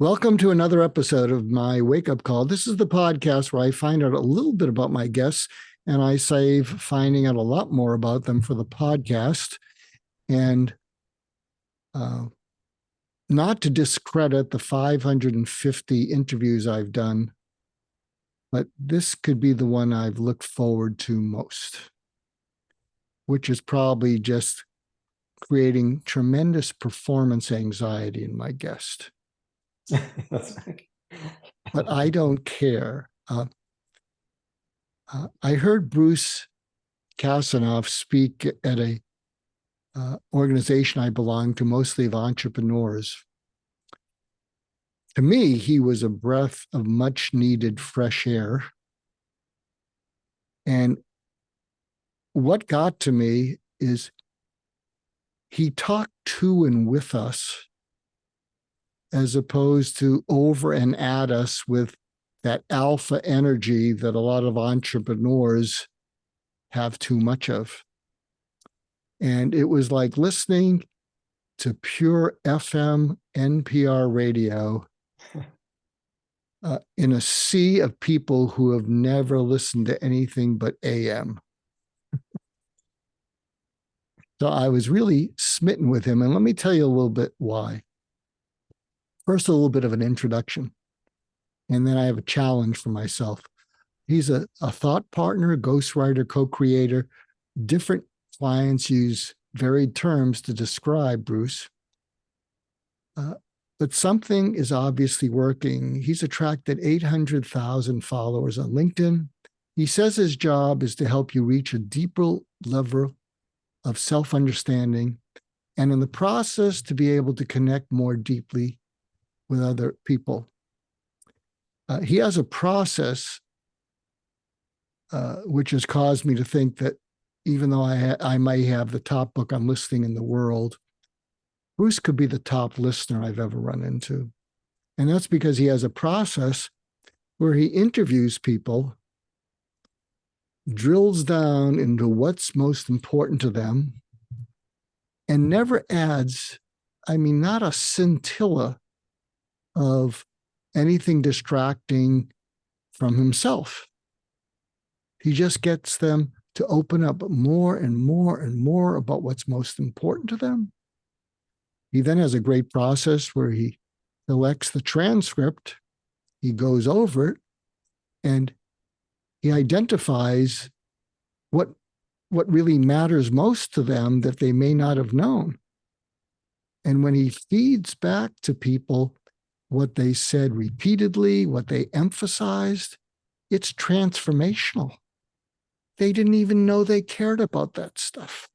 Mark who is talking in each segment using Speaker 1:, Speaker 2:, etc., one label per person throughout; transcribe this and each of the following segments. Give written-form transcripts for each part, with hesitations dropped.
Speaker 1: Welcome to another episode of my Wake Up Call. This is the podcast where I find out a little bit about my guests and I save finding out a lot more about them for the podcast. And not to discredit the 550 interviews I've done, but this could be the one I've looked forward to most, which is probably just creating tremendous performance anxiety in my guest. But I don't care. I heard Bruce Kasanoff speak at a organization I belong to, mostly of entrepreneurs. To me, he was a breath of much needed fresh air. And what got to me is he talked to and with us as opposed to over and at us with that alpha energy that a lot of entrepreneurs have too much of. And it was like listening to pure FM NPR radio in a sea of people who have never listened to anything but AM. So I was really smitten with him. And let me tell you a little bit why. First, a little bit of an introduction, and then I have a challenge for myself. He's a thought partner, ghostwriter, co-creator. Different clients use varied terms to describe Bruce. But something is obviously working. He's attracted 800,000 followers on LinkedIn. He says his job is to help you reach a deeper level of self-understanding, and in the process, to be able to connect more deeply with other people. He has a process which has caused me to think that even though I might have the top book on listening in the world, Bruce could be the top listener I've ever run into. And that's because he has a process where he interviews people, drills down into what's most important to them, and never adds, not a scintilla of anything distracting from himself. He just gets them to open up more and more and more about what's most important to them. He then has a great process where he selects the transcript, he goes over it, and he identifies what really matters most to them that they may not have known. And when he feeds back to people what they said repeatedly, what they emphasized, it's transformational. They didn't even know they cared about that stuff.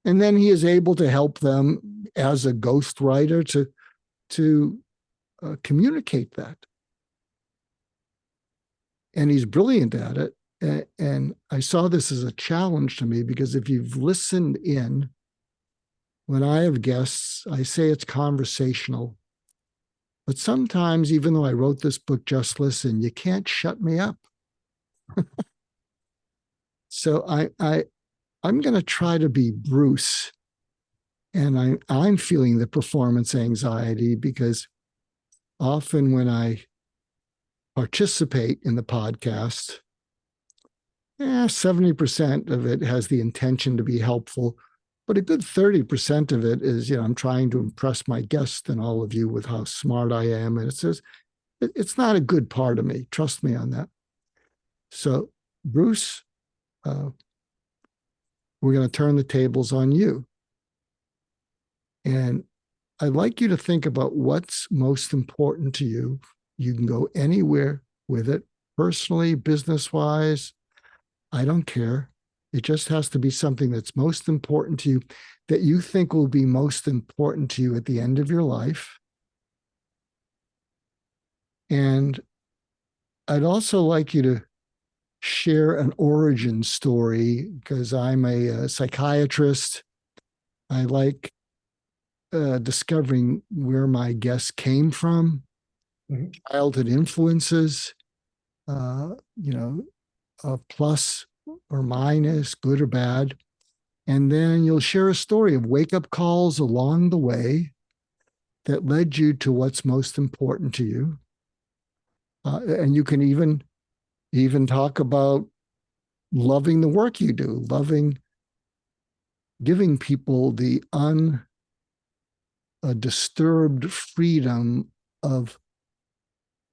Speaker 1: And then he is able to help them as a ghostwriter to communicate that. And he's brilliant at it. And I saw this as a challenge to me because if you've listened in, when I have guests, I say it's conversational. But sometimes, even though I wrote this book, Just Listen, you can't shut me up. So I'm going to try to be Bruce. And I'm feeling the performance anxiety because often when I participate in the podcast, 70% of it has the intention to be helpful. But a good 30% of it is, I'm trying to impress my guest and all of you with how smart I am. And it says, it's not a good part of me. Trust me on that. So, Bruce, we're going to turn the tables on you. And I'd like you to think about what's most important to you. You can go anywhere with it, personally, business-wise. I don't care. It just has to be something that's most important to you, that you think will be most important to you at the end of your life. And I'd also like you to share an origin story because I'm a psychiatrist. I like discovering where my guests came from, childhood influences, plus or minus, good or bad. And then you'll share a story of wake-up calls along the way that led you to what's most important to you. And you can even talk about loving the work you do, loving giving people the undisturbed freedom of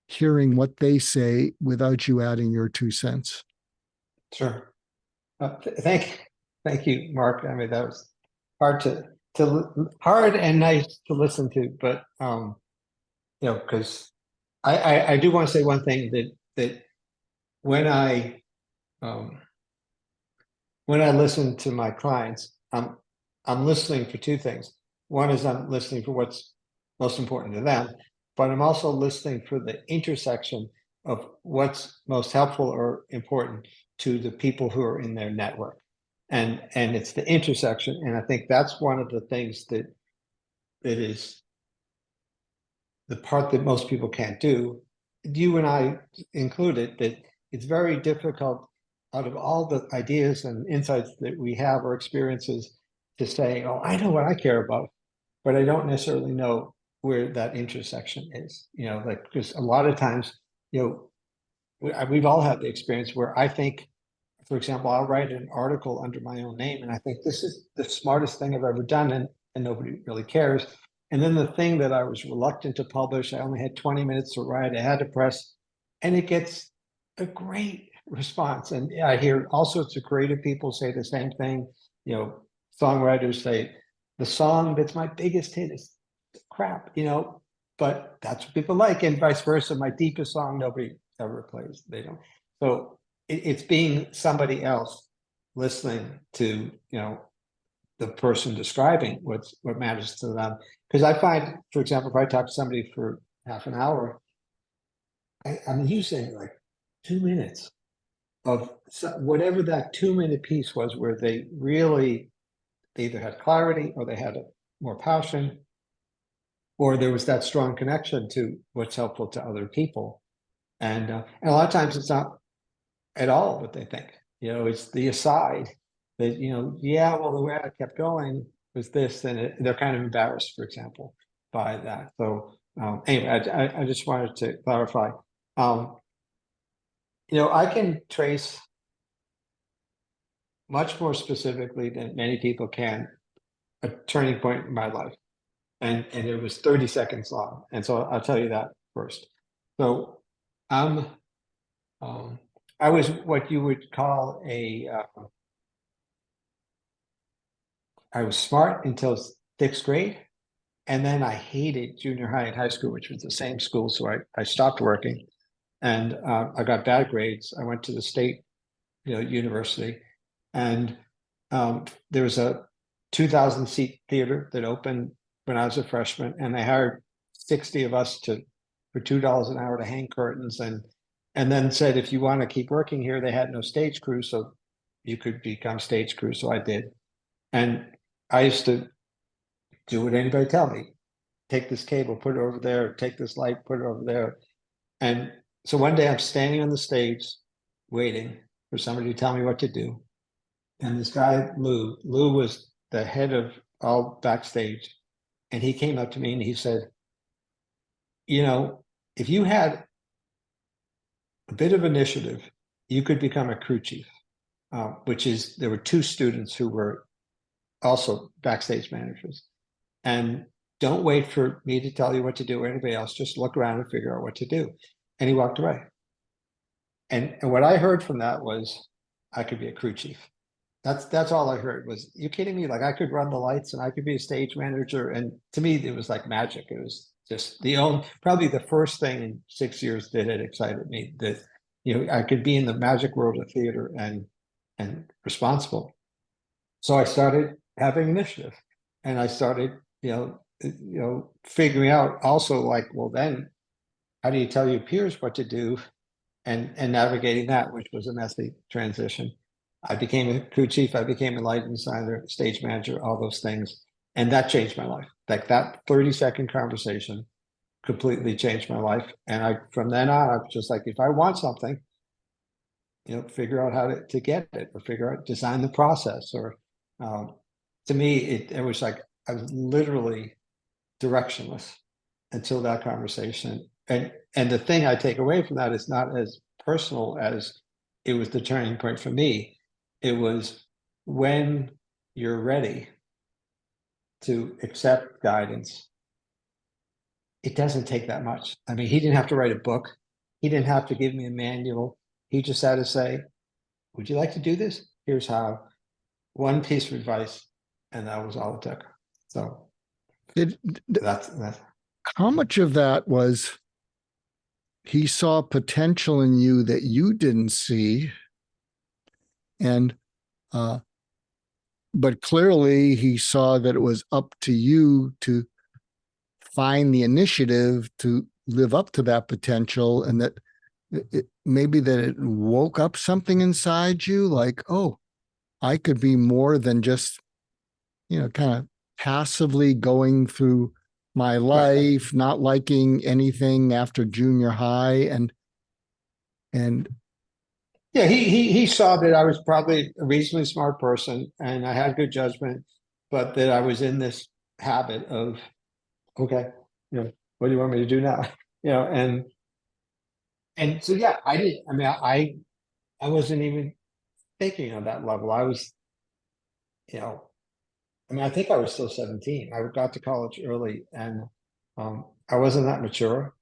Speaker 1: hearing what they say without you adding your 2 cents.
Speaker 2: Sure. Thank you, Mark. I mean, that was hard hard and nice to listen to, but because I do want to say one thing that when I listen to my clients, I'm listening for two things. One is I'm listening for what's most important to them, but I'm also listening for the intersection of what's most helpful or important to the people who are in their network. And it's the intersection. And I think that's one of the things that is the part that most people can't do, you and I included, that it's very difficult out of all the ideas and insights that we have or experiences to say, oh, I know what I care about, but I don't necessarily know where that intersection is, like, because a lot of times, we've all had the experience where I think, for example, I'll write an article under my own name and I think this is the smartest thing I've ever done, and nobody really cares. And then the thing that I was reluctant to publish, I only had 20 minutes to write, I had to press, and it gets a great response. And I hear all sorts of creative people say the same thing. Songwriters say, the song that's my biggest hit is crap, but that's what people like, and vice versa. My deepest song, nobody ever plays. They don't. So it's being somebody else listening to, the person describing what matters to them. Because I find, for example, if I talk to somebody for half an hour, I'm using like 2 minutes of whatever that 2-minute piece was, where they either had clarity or they had more passion, or there was that strong connection to what's helpful to other people. And a lot of times it's not at all what they think. It's the aside that, yeah, well, the way I kept going was this, and they're kind of embarrassed, for example, by that. So anyway, I just wanted to clarify. I can trace much more specifically than many people can a turning point in my life, and it was 30 seconds long. And so I'll tell you that first. So I was what you would call I was smart until 6th grade. And then I hated junior high and high school, which was the same school. So I stopped working, and I got bad grades. I went to the state, university, and there was a 2,000 seat theater that opened when I was a freshman, and they hired 60 of us for $2 an hour to hang curtains, and then said, if you want to keep working here, they had no stage crew, so you could become stage crew. So I did. And I used to do what anybody tell me. Take this cable, put it over there, take this light, put it over there. And so one day I'm standing on the stage waiting for somebody to tell me what to do. And this guy, Lou was the head of all backstage. And he came up to me and he said, if you had a bit of initiative, you could become a crew chief, which is, there were 2 students who were also backstage managers. And don't wait for me to tell you what to do or anybody else. Just look around and figure out what to do. And he walked away. And what I heard from that was, I could be a crew chief. That's all I heard was, you kidding me? Like, I could run the lights and I could be a stage manager. And to me, it was like magic. It was just probably the first thing in 6 years that had excited me, that, I could be in the magic world of theater and responsible. So I started having initiative, and I started, figuring out also, like, well, then how do you tell your peers what to do, and navigating that, which was a messy transition. I became a crew chief, I became a lighting designer, stage manager, all those things. And that changed my life. Like, that 30-second conversation completely changed my life. And from then on, I was just like, if I want something, figure out how to get it, or design the process. Or to me, it was like, I was literally directionless until that conversation. And the thing I take away from that is not as personal as it was the turning point for me. It was when you're ready to accept guidance, it doesn't take that much. I mean, he didn't have to write a book. He didn't have to give me a manual. He just had to say, would you like to do this? Here's how. One piece of advice, and that was all it took. So
Speaker 1: Did,
Speaker 2: that's
Speaker 1: how much of that was he saw potential in you that you didn't see, and but clearly he saw that it was up to you to find the initiative to live up to that potential, and that maybe that it woke up something inside you, like, oh, I could be more than just, kind of passively going through my
Speaker 2: right.
Speaker 1: life, not liking anything after junior high, and
Speaker 2: Yeah, he saw that I was probably a reasonably smart person and I had good judgment, but that I was in this habit of, okay, what do you want me to do now? And so yeah, I didn't. I mean, I wasn't even thinking on that level. I was, you know, I mean, I think I was still 17. I got to college early, and I wasn't that mature,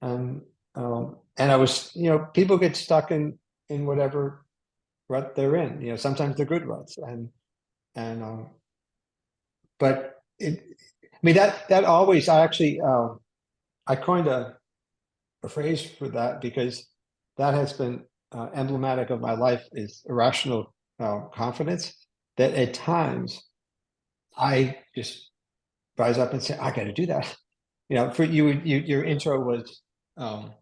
Speaker 2: and and I was, people get stuck in whatever rut they're in. Sometimes they're good ruts, and but I mean that always. I actually I coined a phrase for that because that has been emblematic of my life is irrational confidence. That at times I just rise up and say, I got to do that. For your intro was um,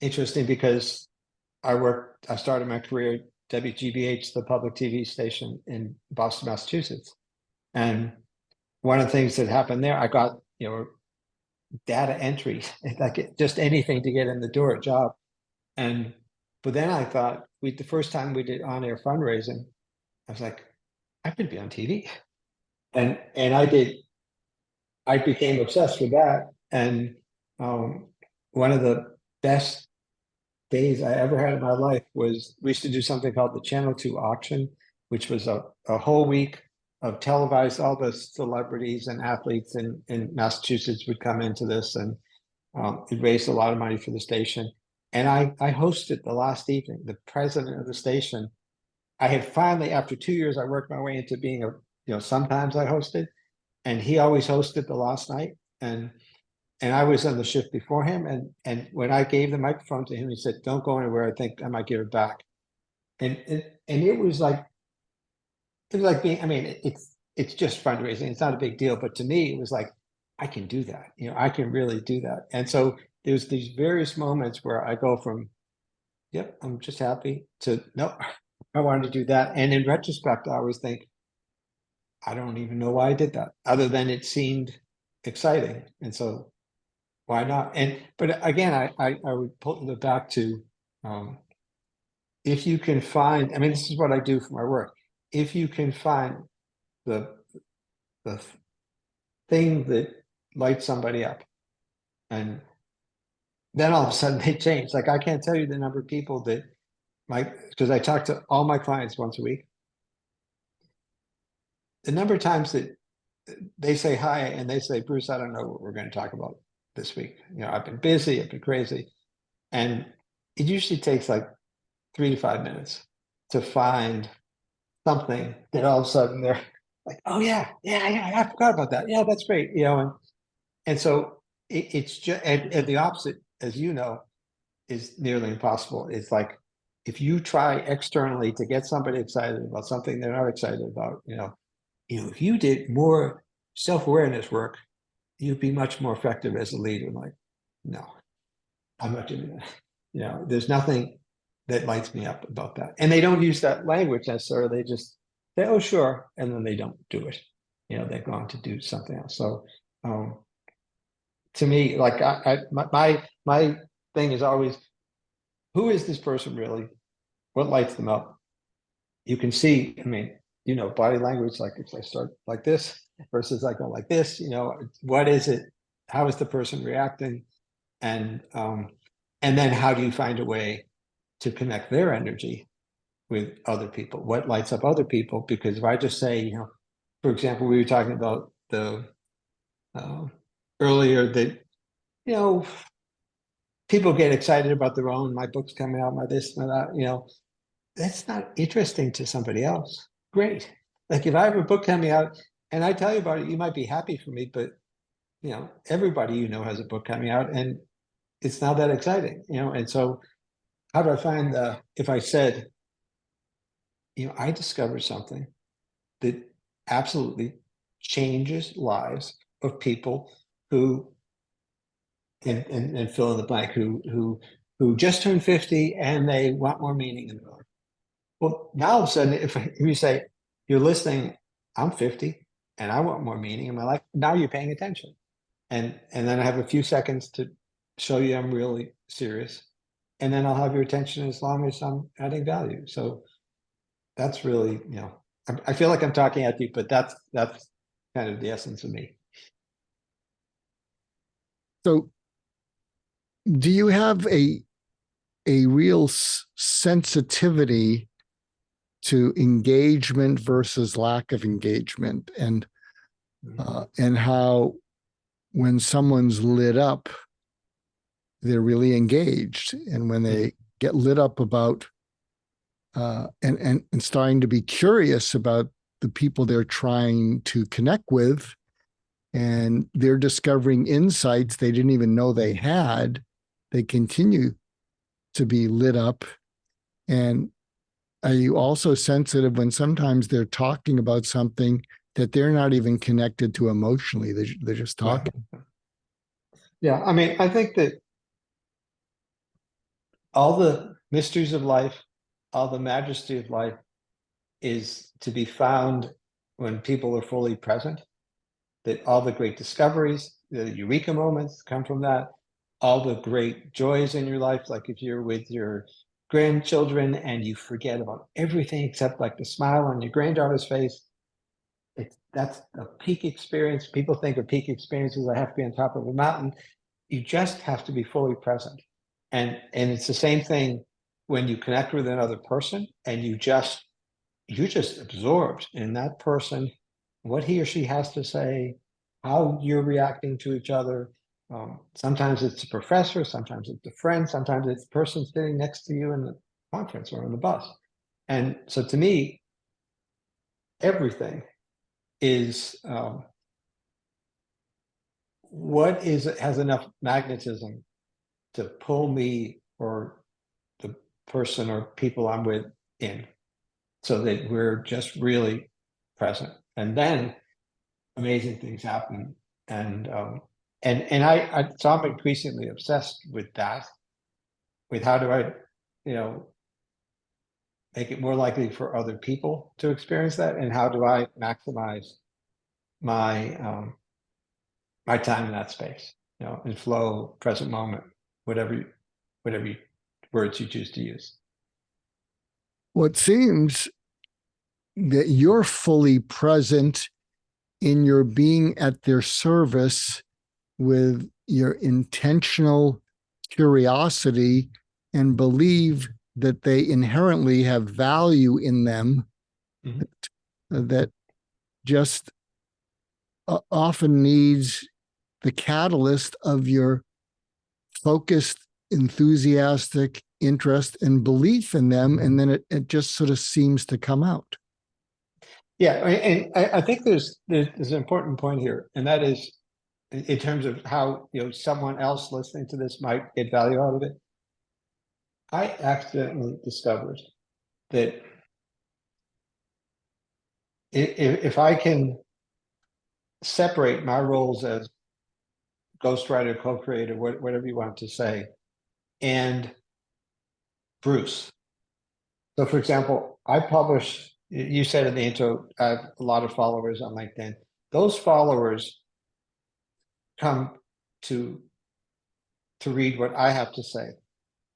Speaker 2: interesting because I started my career at WGBH, the public TV station in Boston, Massachusetts. And one of the things that happened there, I got, data entry, like just anything to get in the door, a job. But then I thought, the first time we did on-air fundraising, I was like, I could be on TV. And I became obsessed with that. And one of the best days I ever had in my life was we used to do something called the Channel 2 auction, which was a whole week of televised. All the celebrities and athletes in Massachusetts would come into this, and it raised a lot of money for the station. And I hosted the last evening. The president of the station, I had finally, after 2 years, I worked my way into being sometimes I hosted, and he always hosted the last night. And I was on the shift before him. And when I gave the microphone to him, he said, "Don't go anywhere. I think I might give it back." And it was like being. I mean, it's just fundraising. It's not a big deal, but to me, it was like I can do that. I can really do that. And so there's these various moments where I go from, "Yep, I'm just happy," to, "No, I wanted to do that." And in retrospect, I always think, I don't even know why I did that, other than it seemed exciting. And so why not? But again, I would pull it back to um, if you can find. I mean, this is what I do for my work. If you can find the the thing that lights somebody up, and then all of a sudden they change. Like I can't tell you the number of people that because I talk to all my clients once a week. The number of times that they say hi and they say, "Bruce, I don't know what we're going to talk about this week. I've been busy, I've been crazy," and it usually takes like 3 to 5 minutes to find something that all of a sudden they're like, "Oh yeah, I forgot about that. Yeah, that's great." And so it's just, and the opposite, as you know, is nearly impossible. It's like if you try externally to get somebody excited about something they're not excited about, if you did more self-awareness work, you'd be much more effective as a leader. Like, no, I'm not doing that. There's nothing that lights me up about that. And they don't use that language necessarily. They just say, "Oh, sure," and then they don't do it. They've gone to do something else. So to me, like my thing is always, who is this person really? What lights them up? You can see, I mean, body language, like if I start like this versus I go like this, what is it how is the person reacting, and then how do you find a way to connect their energy with other people? What lights up other people? Because if I just say, you know, for example, we were talking about the earlier that, you know, people get excited about their own, my book's coming out, my this, my that, you know, that's not interesting to somebody else. Great. Like if I have a book coming out and I tell you about it, you might be happy for me, but you know, everybody you know has a book coming out and it's not that exciting, you know? And so how do I find if I said, you know, I discovered something that absolutely changes lives of people who and fill in the blank who just turned 50 and they want more meaning in their life. Well, now all of a sudden, if you say you're listening, I'm 50 and I want more meaning in my life, now you're paying attention. And then I have a few seconds to show you I'm really serious. And then I'll have your attention as long as I'm adding value. So that's really, you know, I feel like I'm talking at you, but that's kind of the essence of me.
Speaker 1: So do you have a real sensitivity to engagement versus lack of engagement, and how when someone's lit up, they're really engaged, and when they get lit up about and starting to be curious about the people they're trying to connect with, and they're discovering insights they didn't even know they had, they continue to be lit up. And are you also sensitive when sometimes they're talking about something that they're not even connected to emotionally? They're just talking.
Speaker 2: Yeah, I mean, I think that all the mysteries of life, all the majesty of life is to be found when people are fully present. That all the great discoveries, the eureka moments come from that. All the great joys in your life, like if you're with your grandchildren and you forget about everything except like the smile on your granddaughter's face, that's a peak experience. People think of peak experiences, I have to be on top of a mountain. You just have to be fully present. And it's the same thing when you connect with another person and you're just absorbed in that person, what he or she has to say, how you're reacting to each other. Sometimes it's a professor, sometimes it's a friend, sometimes it's the person sitting next to you in the conference or in the bus. And so to me, everything is what is has enough magnetism to pull me or the person or people I'm with in, so that we're just really present. And then amazing things happen. And so I'm increasingly obsessed with that, with how do I, you know, make it more likely for other people to experience that, and how do I maximize my my time in that space, you know, in flow, present moment, whatever words you choose to use.
Speaker 1: Well, it seems that you're fully present in your being at their service with your intentional curiosity and believe that they inherently have value in them, that just often needs the catalyst of your focused, enthusiastic interest and belief in them, and then it just sort of seems to come out.
Speaker 2: Yeah, and I think there's an important point here, and that is in terms of how, you know, someone else listening to this might get value out of it. I accidentally discovered that if I can separate my roles as ghostwriter, co-creator, whatever you want to say, and Bruce. So, for example, I publish. You said in the intro, I have a lot of followers on LinkedIn. Those followers come to read what I have to say.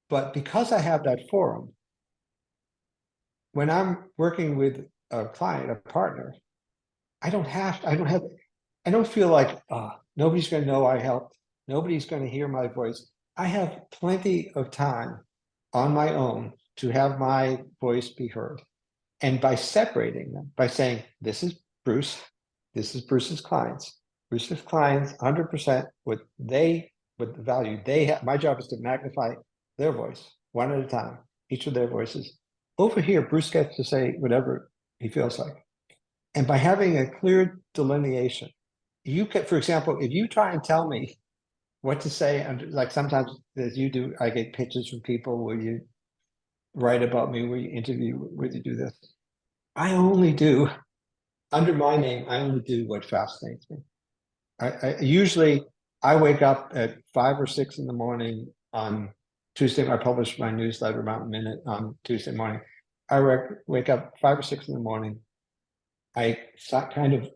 Speaker 2: But because I have that forum, when I'm working with a client, a partner, I don't feel like Nobody's going to know I helped. Nobody's going to hear my voice. I have plenty of time on my own to have my voice be heard. And by separating them, by saying, this is Bruce, this is Bruce's clients. Bruce's clients, 100% what the value they have. My job is to magnify their voice one at a time, each of their voices. Over here, Bruce gets to say whatever he feels like. And by having a clear delineation, you can, for example, if you try and tell me what to say, and like sometimes as you do, I get pitches from people where you write about me, where you interview, where you do this. I only do, under my name, I only do what fascinates me. I usually, I wake up at 5 or 6 in the morning on Tuesday. I publish my newsletter, Mountain Minute, on Tuesday morning. I wake up 5 or 6 in the morning. I kind of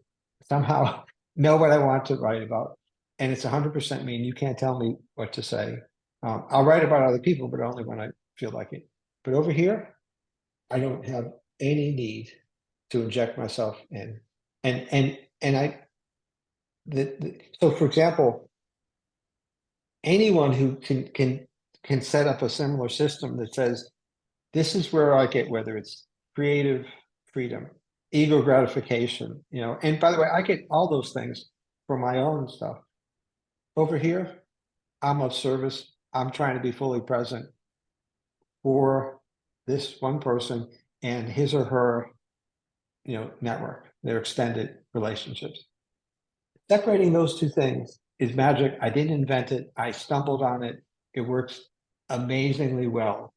Speaker 2: somehow know what I want to write about. And it's 100% me, and you can't tell me what to say. I'll write about other people, but only when I feel like it. But over here, I don't have any need to inject myself in. So for example, anyone who can set up a similar system that says, this is where I get, whether it's creative freedom, ego gratification, and by the way, I get all those things for my own stuff. Over here, I'm of service. I'm trying to be fully present for this one person and his or her, network, their extended relationships. Separating those two things is magic. I didn't invent it. I stumbled on it. It works amazingly well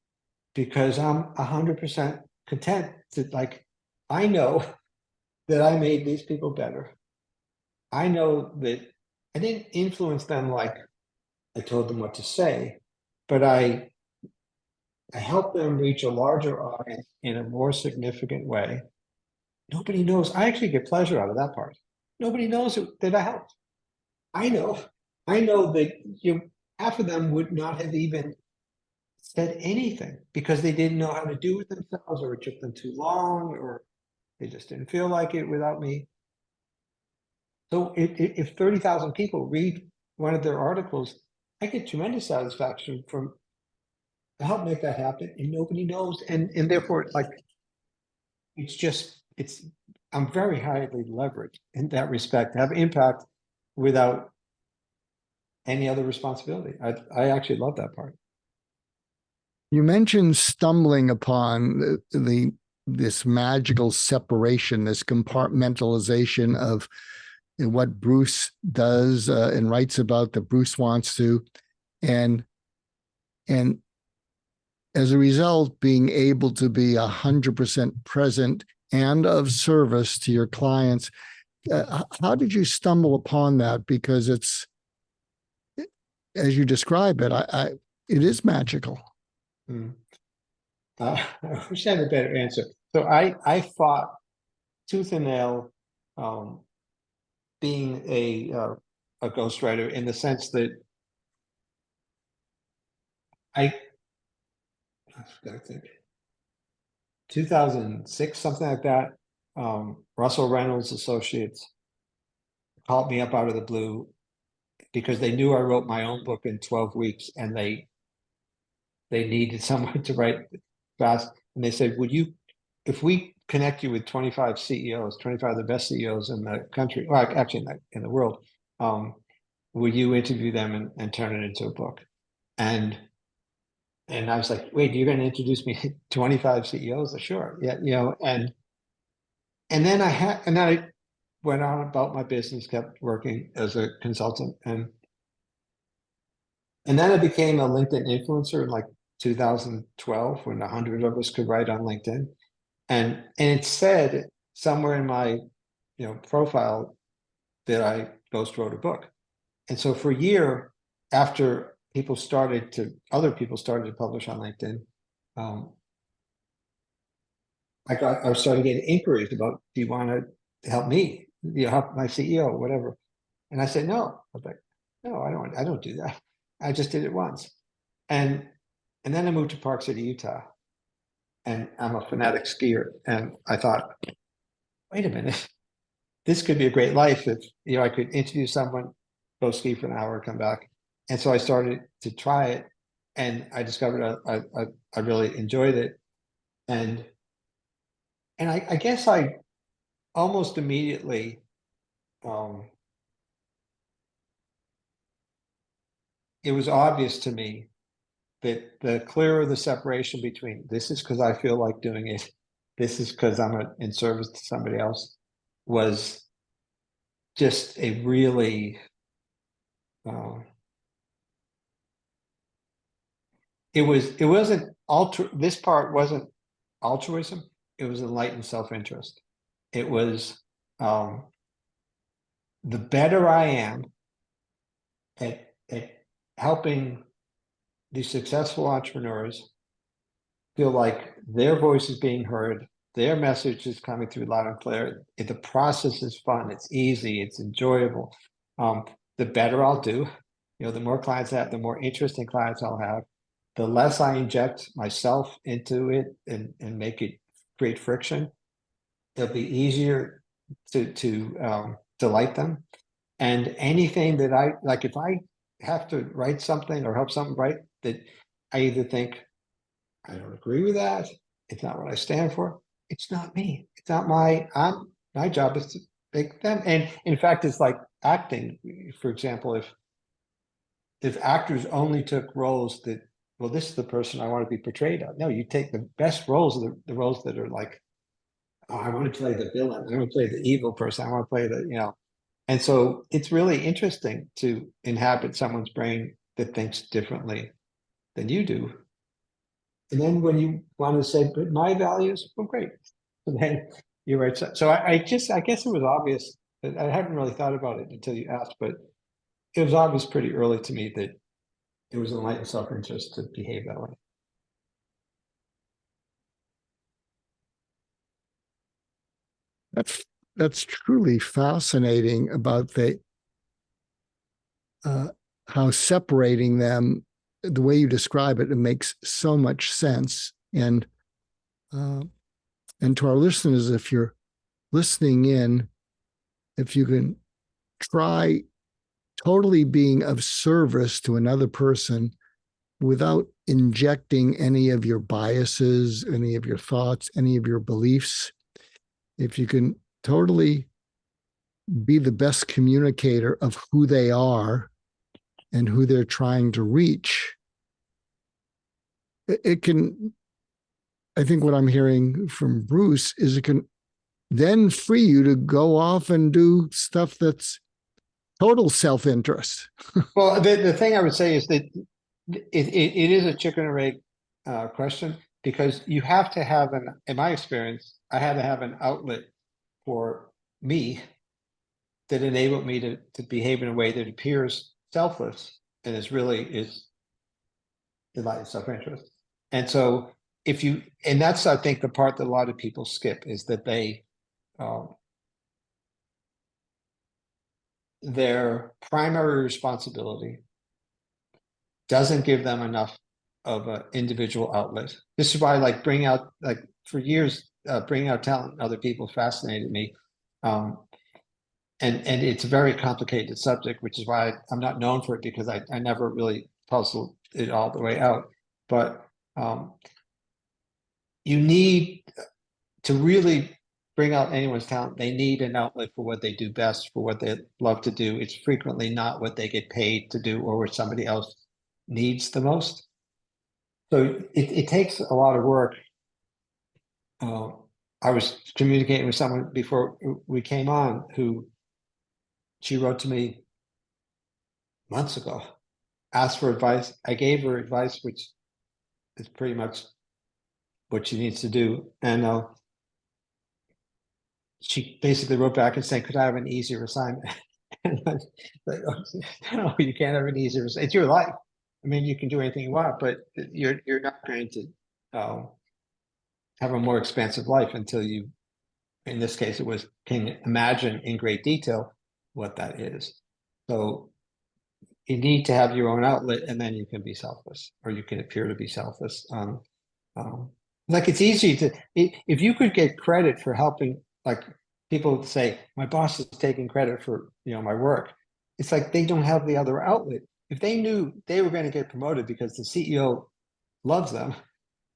Speaker 2: because I'm 100% content to I know that I made these people better. I know that I didn't influence them like I told them what to say, but I helped them reach a larger audience in a more significant way. Nobody knows. I actually get pleasure out of that part. Nobody knows that I helped. I know that half of them would not have even said anything because they didn't know how to do it themselves, or it took them too long, or they just didn't feel like it without me. So if 30,000 people read one of their articles, I get tremendous satisfaction from to help make that happen, and nobody knows, and therefore I'm very highly leveraged in that respect to have impact without any other responsibility. I actually love that part.
Speaker 1: You mentioned stumbling upon this magical separation, this compartmentalization of what Bruce does and writes about that Bruce wants to, and as a result, being able to be 100% present and of service to your clients. How did you stumble upon that? Because it's, as you describe it, it is magical.
Speaker 2: I wish I had a better answer. So I fought tooth and nail being a ghostwriter, in the sense that I think 2006, something like that. Russell Reynolds Associates called me up out of the blue because they knew I wrote my own book in 12 weeks, and they needed someone to write fast. And they said, if we connect you with 25 CEOs, 25 of the best CEOs in the country, well, actually in the world, will you interview them and turn it into a book? And I was like, wait, you're going to introduce me to 25 CEOs? Sure. Yeah. And then I went on about my business, kept working as a consultant. And then I became a LinkedIn influencer in 2012, when 100 of us could write on LinkedIn. And it said somewhere in my profile that I ghost wrote a book. And so for a year after other people started to publish on LinkedIn, I started getting inquiries about, do you want to help me? Help my CEO, whatever. And I said, no. I was like, no, I don't do that. I just did it once. And then I moved to Park City, Utah. And I'm a fanatic skier. And I thought, wait a minute, this could be a great life if I could interview someone go ski for an hour, come back. And so I started to try it, and I discovered I really enjoyed it. And I guess I almost immediately it was obvious to me that the clearer the separation between this is because I feel like doing it, this is because I'm in service to somebody else, was just a really it wasn't this part wasn't altruism, it was enlightened self-interest. It was the better I am at helping these successful entrepreneurs feel like their voice is being heard, their message is coming through loud and clear. The process is fun, it's easy, it's enjoyable. The better I'll do, the more clients I have, the more interesting clients I'll have, the less I inject myself into it and make it create friction. It'll be easier to delight them. And anything that I like, if I have to write something or help something write, that I either think, I don't agree with that, it's not what I stand for, it's not me, it's not my job is to make them. And in fact, it's like acting, for example, if actors only took roles that, well, this is the person I want to be portrayed of. No, you take the best roles, the roles that are like, oh, I want to play the villain, I want to play the evil person, I want to play the. And so it's really interesting to inhabit someone's brain that thinks differently than you do. And then when you want to say, but my values, well, great. And then you're right. So I guess it was obvious. I hadn't really thought about it until you asked, but it was obvious pretty early to me that it was enlightened self-interest to behave that way.
Speaker 1: That's truly fascinating about how separating them, the way you describe it, it makes so much sense. And to our listeners, if you're listening in, if you can try totally being of service to another person without injecting any of your biases, any of your thoughts, any of your beliefs, if you can totally be the best communicator of who they are and who they're trying to reach, it can, I think what I'm hearing from Bruce is it can then free you to go off and do stuff that's total self-interest.
Speaker 2: Well, the thing I would say is that it is a chicken or egg question, because you have to have in my experience, I had to have an outlet for me that enabled me to behave in a way that appears selfless and is enlightened self-interest. And so and that's, I think, the part that a lot of people skip, is that their primary responsibility doesn't give them enough of an individual outlet. This is why, for years, bringing out talent in other people fascinated me. And it's a very complicated subject, which is why I'm not known for it, because I never really puzzled it all the way out. But you need to really bring out anyone's talent. They need an outlet for what they do best, for what they love to do. It's frequently not what they get paid to do or what somebody else needs the most. So it takes a lot of work. I was communicating with someone before we came on who, she wrote to me months ago, asked for advice. I gave her advice, which is pretty much what she needs to do. And she basically wrote back and said, could I have an easier assignment? And I was like, oh, no, you can't have an easier assignment. It's your life. I mean, you can do anything you want, but you're not going to have a more expansive life until you, in this case, can imagine in great detail what that is. So you need to have your own outlet, and then you can be selfless, or you can appear to be selfless. Like, it's easy if you could get credit for helping, like people say, my boss is taking credit for my work. it's like they don't have the other outlet. If they knew they were going to get promoted because the CEO loves them,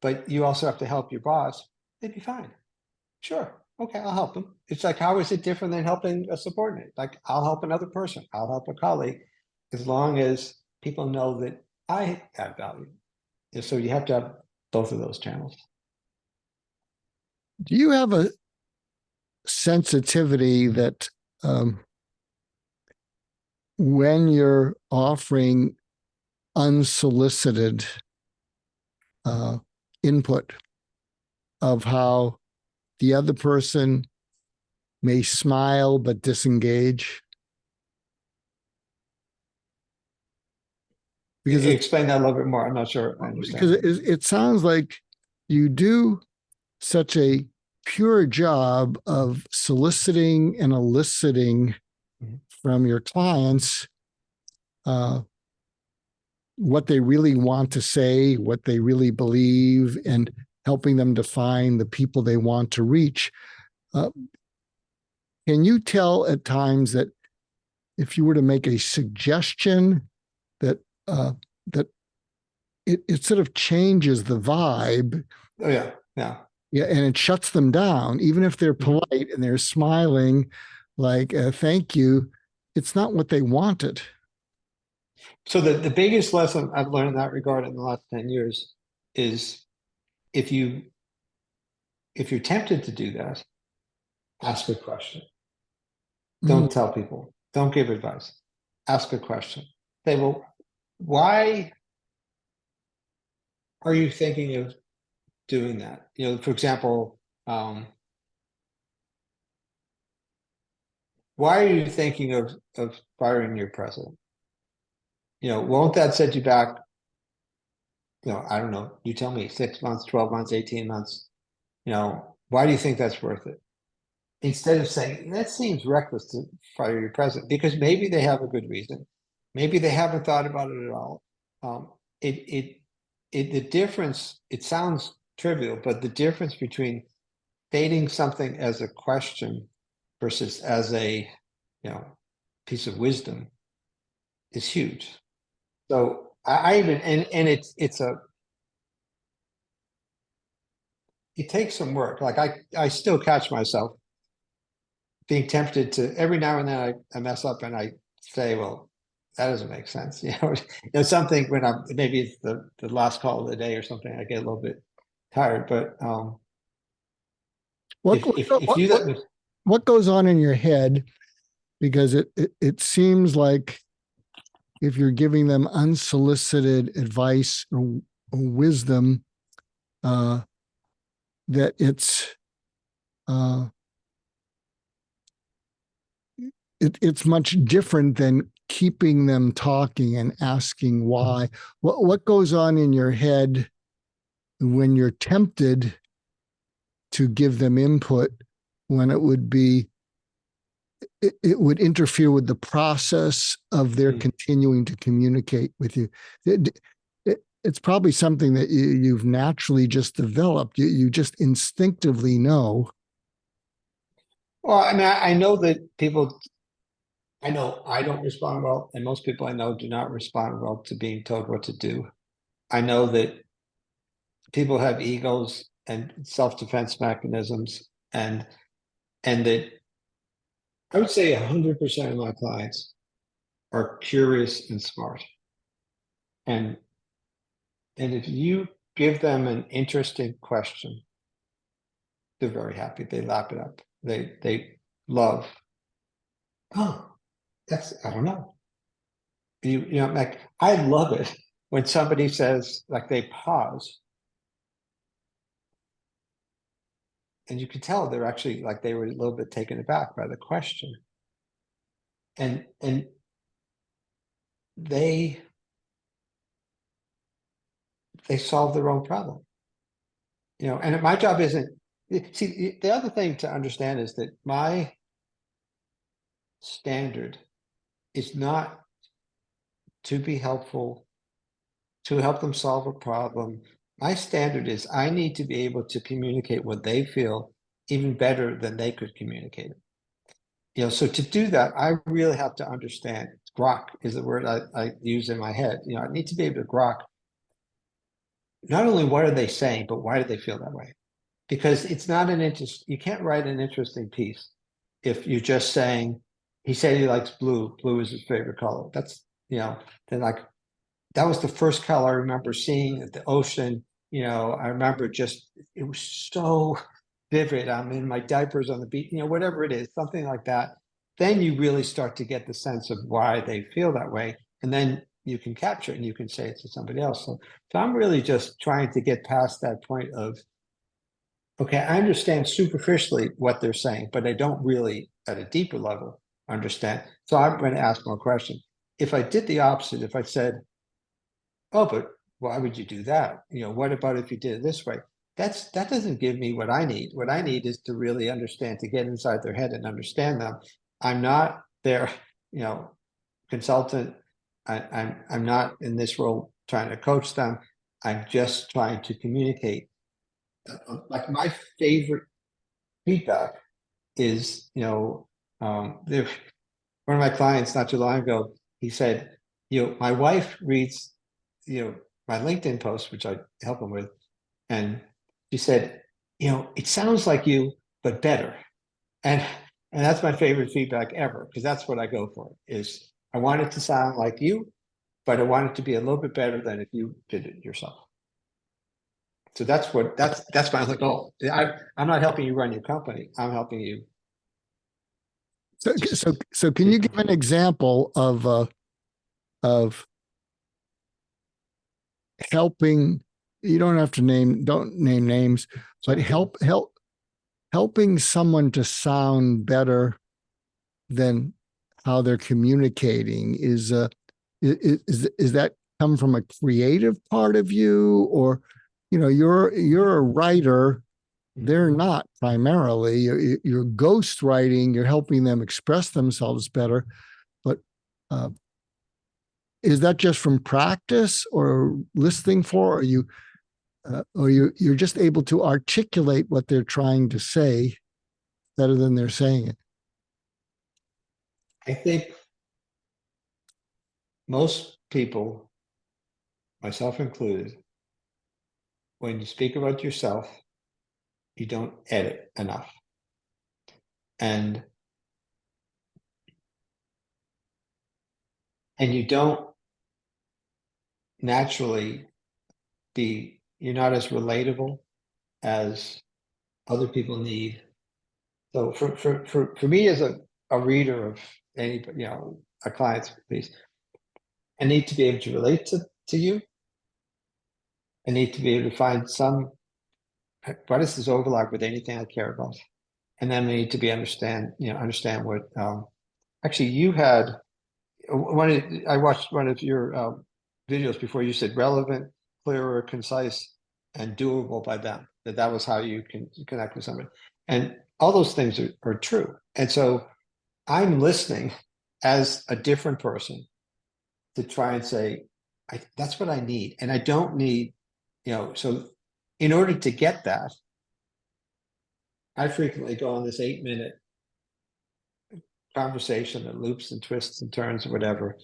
Speaker 2: but you also have to help your boss, they'd be fine. Sure. Okay, I'll help them. It's like, how is it different than helping a subordinate? Like, I'll help another person, I'll help a colleague, as long as people know that I add value. And so you have to have both of those channels.
Speaker 1: Do you have a sensitivity that when you're offering unsolicited input of how the other person may smile but disengage? Because
Speaker 2: explain that a little bit more. I'm not sure I understand.
Speaker 1: Because it sounds like you do such a pure job of soliciting and eliciting from your clients what they really want to say, what they really believe, and helping them define the people they want to reach. Can you tell at times that if you were to make a suggestion that that it sort of changes the vibe?
Speaker 2: Oh yeah, yeah.
Speaker 1: Yeah, and it shuts them down, even if they're polite and they're smiling, like "thank you." It's not what they wanted.
Speaker 2: So the biggest lesson I've learned in that regard in the last 10 years is if you're tempted to do that, ask a question. Don't tell people. Don't give advice. Ask a question. Say, well, why are you thinking of doing that? You know, for example, why are you thinking of firing your president? You know, won't that set you back? You know, I don't know. You tell me, 6 months, 12 months, 18 months. You know, why do you think that's worth it? Instead of saying that seems reckless to fire your president, because maybe they have a good reason. Maybe they haven't thought about it at all. The difference, it sounds trivial, but the difference between stating something as a question versus as a, you know, piece of wisdom is huge. So I even, and it takes some work. Like I still catch myself being tempted to, every now and then I mess up and I say, well, that doesn't make sense. You know, something when I'm, maybe it's the last call of the day or something, I get a little bit tired, but
Speaker 1: what goes on in your head? Because it seems like if you're giving them unsolicited advice or wisdom, that it's much different than keeping them talking and asking why. What goes on in your head when you're tempted to give them input when it would be it would interfere with the process of their continuing to communicate with you? It's probably something that you've naturally just developed. You just instinctively know.
Speaker 2: Well, I mean, I know that people, I know I don't respond well, and most people I know do not respond well to being told what to do. I know that people have egos and self-defense mechanisms, and that I would say 100% of my clients are curious and smart. And if you give them an interesting question, they're very happy. They lap it up. They love, oh, that's, I don't know. You know, like, I love it when somebody says, like, they pause. And you can tell they're actually, like, they were a little bit taken aback by the question. And they solve their own problem. You know, and my job isn't, see, the other thing to understand is that my standard is not to be helpful, to help them solve a problem. My standard is I need to be able to communicate what they feel even better than they could communicate it. You know, so to do that, I really have to understand grok is the word I use in my head. You know, I need to be able to grok not only what are they saying, but why do they feel that way? Because it's not an interest. You can't write an interesting piece if you're just saying, he said he likes blue. Blue is his favorite color. That's, you know, then like, that was the first color I remember seeing at the ocean. You know, I remember just, it was so vivid. I'm in my diapers on the beach, you know, whatever it is, something like that. Then you really start to get the sense of why they feel that way. And then you can capture it and you can say it to somebody else. So I'm really just trying to get past that point of, okay, I understand superficially what they're saying, but I don't really, at a deeper level, understand. So I'm going to ask more questions. If I did the opposite, if I said, oh, but why would you do that? You know, what about if you did it this way? That doesn't give me what I need. What I need is to really understand, to get inside their head and understand them. I'm not their, you know, consultant. I'm not in this role trying to coach them. I'm just trying to communicate. Like my favorite feedback is, you know, one of my clients not too long ago, he said, you know, my wife reads, you know, my LinkedIn post, which I help him with, and she said, you know, it sounds like you, but better. And that's my favorite feedback ever, because that's what I go for, is I want it to sound like you, but I want it to be a little bit better than if you did it yourself. So that's my only goal. I'm not helping you run your company. I'm helping you.
Speaker 1: So can you give an example of helping? You don't have to don't name names, but helping someone to sound better than how they're communicating is that come from a creative part of you, or you know, you're a writer, they're not primarily. You're ghost writing, you're helping them express themselves better, but is that just from practice or listening for, or you're just able to articulate what they're trying to say better than they're saying it?
Speaker 2: I think most people, myself included, when you speak about yourself, you don't edit enough. And you don't naturally you're not as relatable as other people need. So for me as a reader of any, you know, a client's piece, I need to be able to relate to you. I need to be able to find what is this overlap with anything I care about. And then I need to understand what, actually you had, I watched one of your videos before. You said relevant, clearer, concise, and doable by them. That was how you can connect with somebody. And all those things are true. And so I'm listening as a different person to try and say, that's what I need. And I don't need, you know, so in order to get that, I frequently go on this 8-minute conversation that loops and twists and turns or whatever.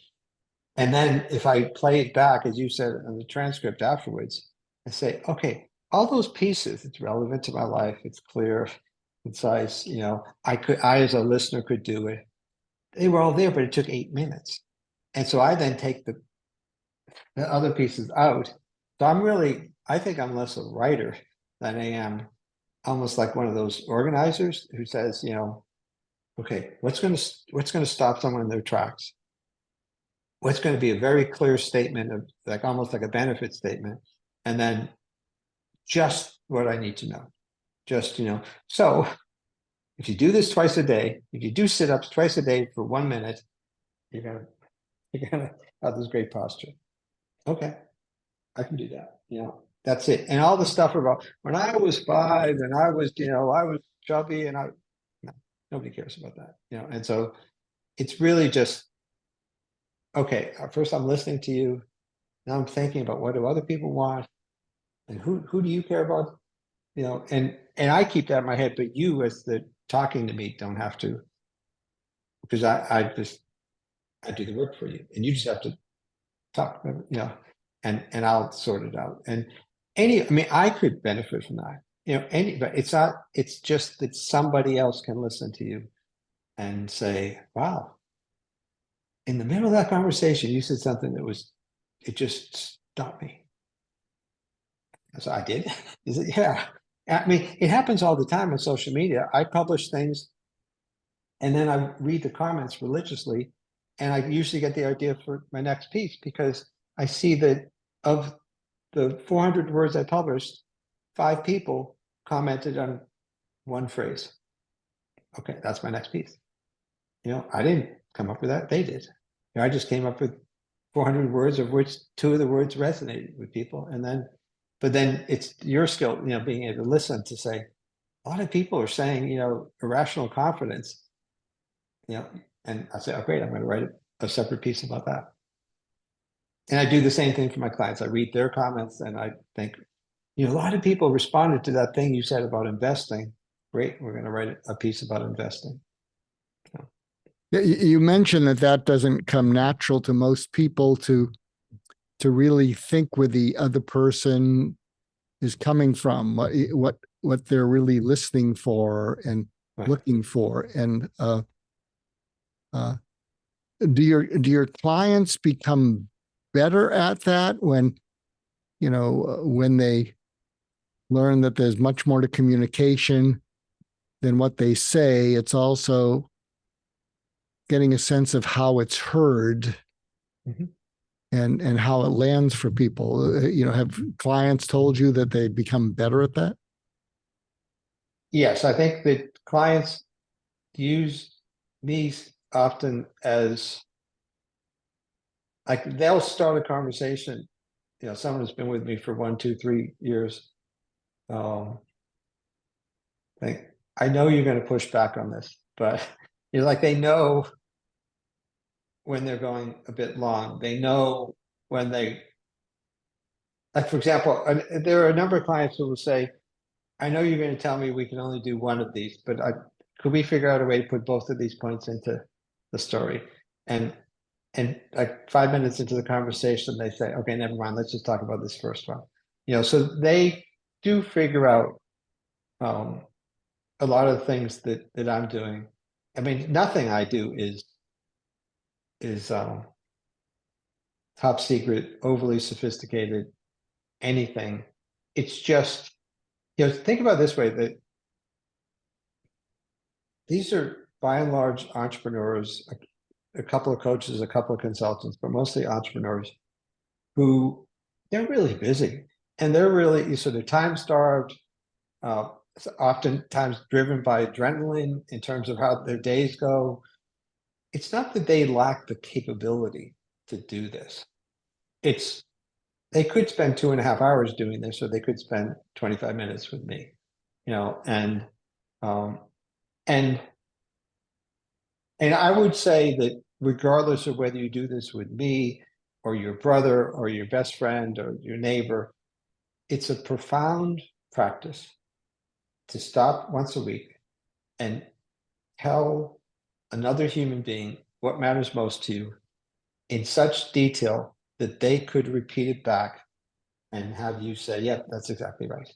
Speaker 2: And then if I play it back, as you said on the transcript afterwards, I say, okay, all those pieces, it's relevant to my life, it's clear, concise, you know, I as a listener could do it. They were all there, but it took 8 minutes. And so I then take the other pieces out. So I think I'm less a writer than I am almost like one of those organizers who says, you know, okay, what's going to stop someone in their tracks? What's going to be a very clear statement of like almost like a benefit statement, and then just what I need to know. Just, you know, so if you do this twice a day, if you do sit-ups twice a day for 1 minute, you're gonna have this great posture. Okay, I can do that. You know, that's it. And all the stuff about when I was 5 and I was, you know, I was chubby and no, nobody cares about that. You know, and so it's really just, okay, first I'm listening to you. Now I'm thinking about what do other people want, and who do you care about? You know, and I keep that in my head, but you as the talking to me don't have to, because I just I do the work for you, and you just have to talk, and I'll sort it out. And I mean, I could benefit from that, but it's just that somebody else can listen to you and say, wow, in the middle of that conversation, you said something it just stopped me. So I did. Is it? Yeah. I mean, it happens all the time on social media. I publish things and then I read the comments religiously, and I usually get the idea for my next piece because I see that of the 400 words I published, 5 people commented on one phrase. Okay, that's my next piece. I didn't come up with that. They did. I just came up with 400 words, of which 2 of the words resonated with people. But then it's your skill, being able to listen to say, a lot of people are saying, irrational confidence, and I say, oh, great, I'm going to write a separate piece about that. And I do the same thing for my clients. I read their comments and I think, a lot of people responded to that thing you said about investing. Great, we're going to write a piece about investing.
Speaker 1: You mentioned that doesn't come natural to most people to really think where the other person is coming from, what they're really listening for and
Speaker 2: Right.
Speaker 1: looking for. And do your clients become better at that when when they learn that there's much more to communication than what they say? It's also getting a sense of how it's heard.
Speaker 2: Mm-hmm.
Speaker 1: And how it lands for people. Have clients told you that they become better at that?
Speaker 2: Yes, I think that clients use me often as, like, they'll start a conversation. Someone who's been with me for 1, 2, 3 years. Think, I know you're going to push back on this, but they know when they're going a bit long. They know when like, for example, there are a number of clients who will say, I know you're going to tell me we can only do one of these, but could we figure out a way to put both of these points into the story? And like 5 minutes into the conversation, they say, okay, never mind, let's just talk about this first one. So they do figure out a lot of the things that I'm doing. I mean, nothing I do is top secret, overly sophisticated, anything. It's just, think about it this way, that these are by and large entrepreneurs, a couple of coaches, a couple of consultants, but mostly entrepreneurs who they're really busy and they're really sort of time starved, oftentimes driven by adrenaline in terms of how their days go. It's not that they lack the capability to do this. They could spend 2.5 hours doing this, or they could spend 25 minutes with me, and and I would say that regardless of whether you do this with me or your brother or your best friend or your neighbor, it's a profound practice to stop once a week and tell another human being what matters most to you in such detail that they could repeat it back and have you say, yeah, that's exactly right.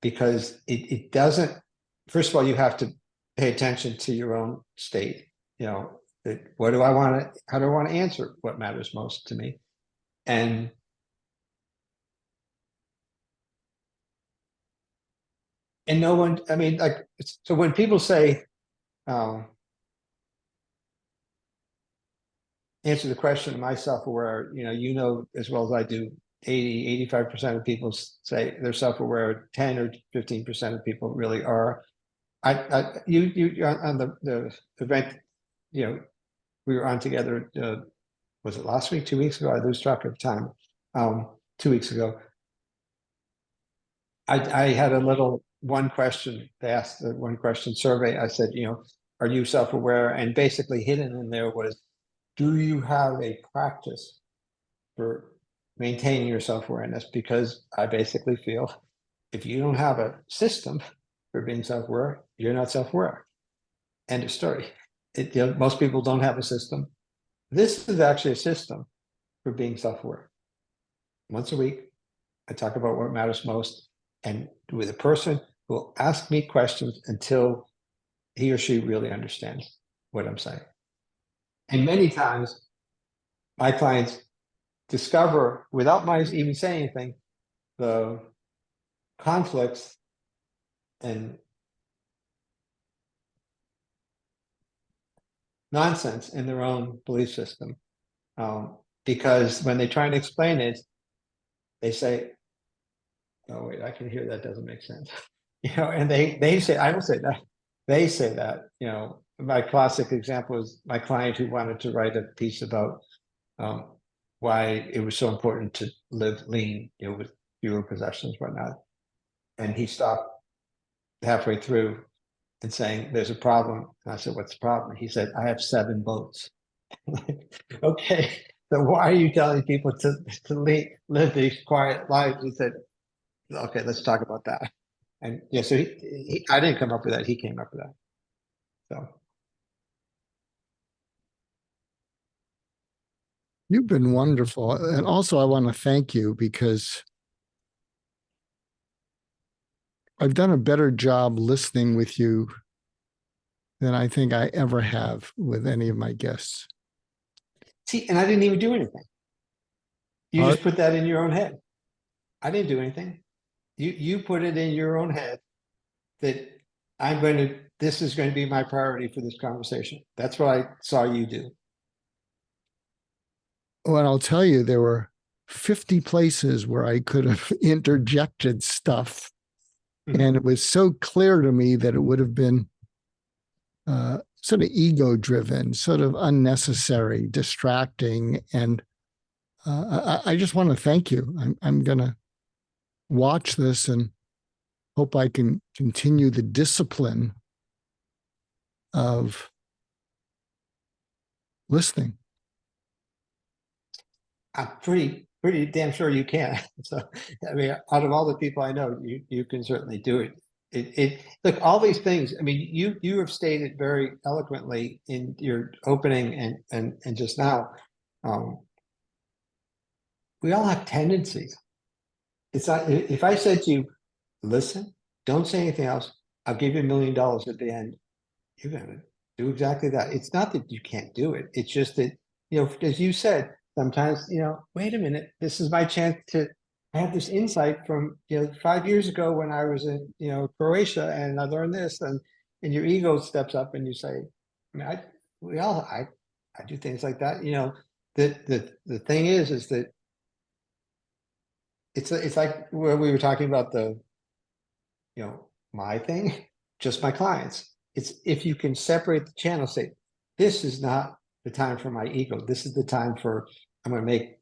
Speaker 2: Because it doesn't, first of all, you have to pay attention to your own state. What do I want to, how do I want to answer what matters most to me? And no one, I mean, like, so when people say, answer the question, am I self-aware? As well as I do, 85% of people say they're self-aware, 10 or 15% of people really are. You on the event, we were on together, was it last week, 2 weeks ago? I lose track of time. 2 weeks ago. I had a little one question, they asked the one question survey. I said, are you self-aware? And basically hidden in there was, do you have a practice for maintaining your self-awareness? Because I basically feel if you don't have a system for being self-aware, you're not self-aware. End of story. Most people don't have a system. This is actually a system for being self-aware. Once a week, I talk about what matters most, and with a person who will ask me questions until he or she really understands what I'm saying. And many times, my clients discover, without my even saying anything, the conflicts and nonsense in their own belief system. Because when they try and explain it, they say, "Oh wait, I can hear that doesn't make sense." And they say, I don't say that. They say that. My classic example is my client who wanted to write a piece about why it was so important to live lean, with fewer possessions, whatnot. And he stopped halfway through and saying, "There's a problem." And I said, "What's the problem?" He said, "I have 7 boats." Okay, so why are you telling people to live these quiet lives? He said, "Okay, let's talk about that." And yeah, so I didn't come up with that. He came up with that. So
Speaker 1: You've been wonderful. And also, I want to thank you because I've done a better job listening with you than I think I ever have with any of my guests.
Speaker 2: see, and I didn't even do anything. You
Speaker 1: Uh,
Speaker 2: just put that in your own head. I didn't do anything. You put it in your own head that this is going to be my priority for this conversation. That's what I saw you do.
Speaker 1: Well, I'll tell you, there were 50 places where I could have interjected stuff. And it was so clear to me that it would have been sort of ego driven, sort of unnecessary, distracting. And I just want to thank you. I'm going to watch this and hope I can continue the discipline of listening.
Speaker 2: I'm pretty damn sure you can. So, I mean, out of all the people I know, you can certainly do it. Look, all these things. I mean, you have stated very eloquently in your opening and just now. Um, we all have tendencies. It's not, if I said to you, "Listen, don't say anything else. I'll give you $1 million at the end." You're gonna do exactly that. It's not that you can't do it. It's just that, as you said, sometimes, wait a minute, this is my chance to have this insight from, 5 years ago when I was in, Croatia and I learned this, and your ego steps up and you say, I mean, I do things like that. The thing is that it's like where we were talking about my thing, just my clients. It's if you can separate the channel, say, this is not the time for my ego. This is the time for, I'm going to make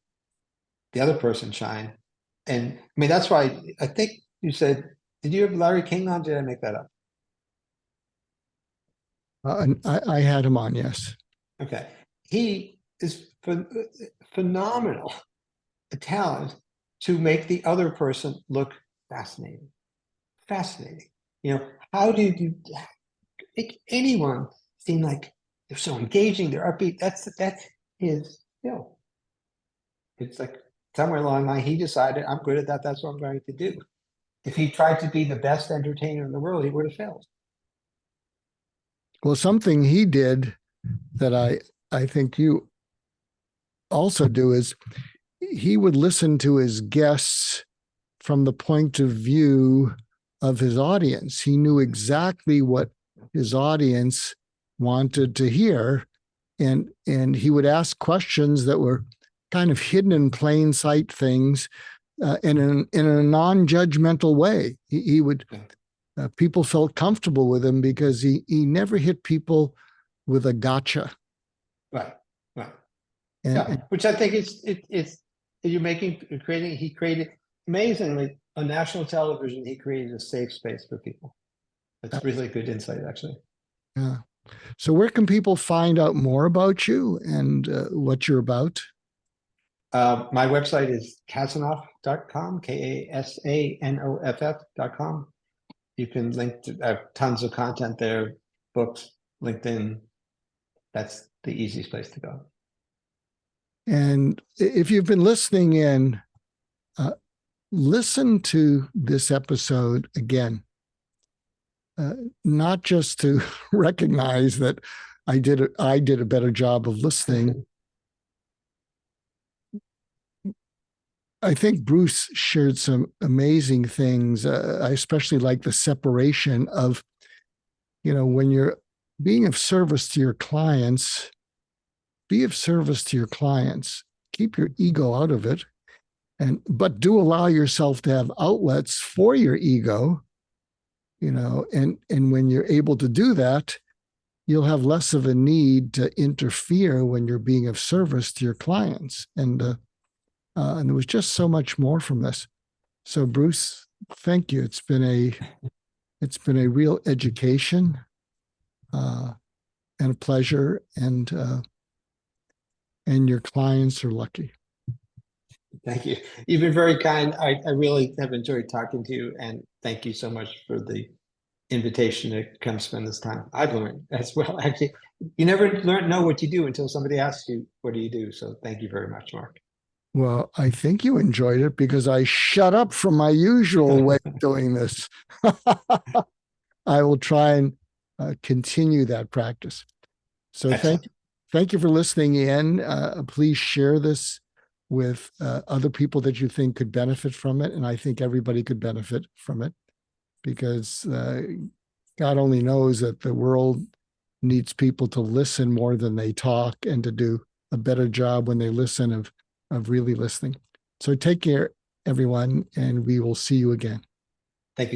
Speaker 2: the other person shine. And I mean, that's why I think you said, did you have Larry King on? Did I make that up?
Speaker 1: And I had him on, yes.
Speaker 2: Okay. He is phenomenal talent to make the other person look fascinating. Fascinating. How do you make anyone seem like they're so engaging, they're upbeat? That's his skill. It's like somewhere along the line, he decided, I'm good at that. That's what I'm going to do. If he tried to be the best entertainer in the world, he would have failed.
Speaker 1: Well, something he did that I think you also do is he would listen to his guests from the point of view of his audience. He knew exactly what his audience wanted to hear, and he would ask questions that were kind of hidden in plain sight things in a non-judgmental way. He would people felt comfortable with him because he never hit people with a gotcha.
Speaker 2: Right, right.
Speaker 1: And,
Speaker 2: Yeah, which I think it's creating. He created amazingly on national television. He created a safe space for people. That's really good insight, actually.
Speaker 1: yeah. So where can people find out more about you and what you're about?
Speaker 2: My website is kasanoff.com, Kasanoff.com. You can link to I have tons of content there, books, LinkedIn. That's the easiest place to go.
Speaker 1: And if you've been listening in, listen to this episode again, not just to recognize that I did a better job of listening. I think Bruce shared some amazing things. I especially like the separation of, when you're being of service to your clients, be of service to your clients. Keep your ego out of it, but do allow yourself to have outlets for your ego. And when you're able to do that, you'll have less of a need to interfere when you're being of service to your clients. And there was just so much more from this. So Bruce, thank you. It's been a real education and a pleasure, and your clients are lucky.
Speaker 2: Thank you. You've been very kind. I really have enjoyed talking to you, and thank you so much for the invitation to come spend this time. I've learned as well. Actually, you never know what you do until somebody asks you, what do you do? So thank you very much, Mark.
Speaker 1: Well, I think you enjoyed it because I shut up from my usual way of doing this. I will try and continue that practice. So thank you for listening in. Please share this with other people that you think could benefit from it. And I think everybody could benefit from it, because God only knows that the world needs people to listen more than they talk, and to do a better job when they listen of really listening. So take care, everyone, and we will see you again.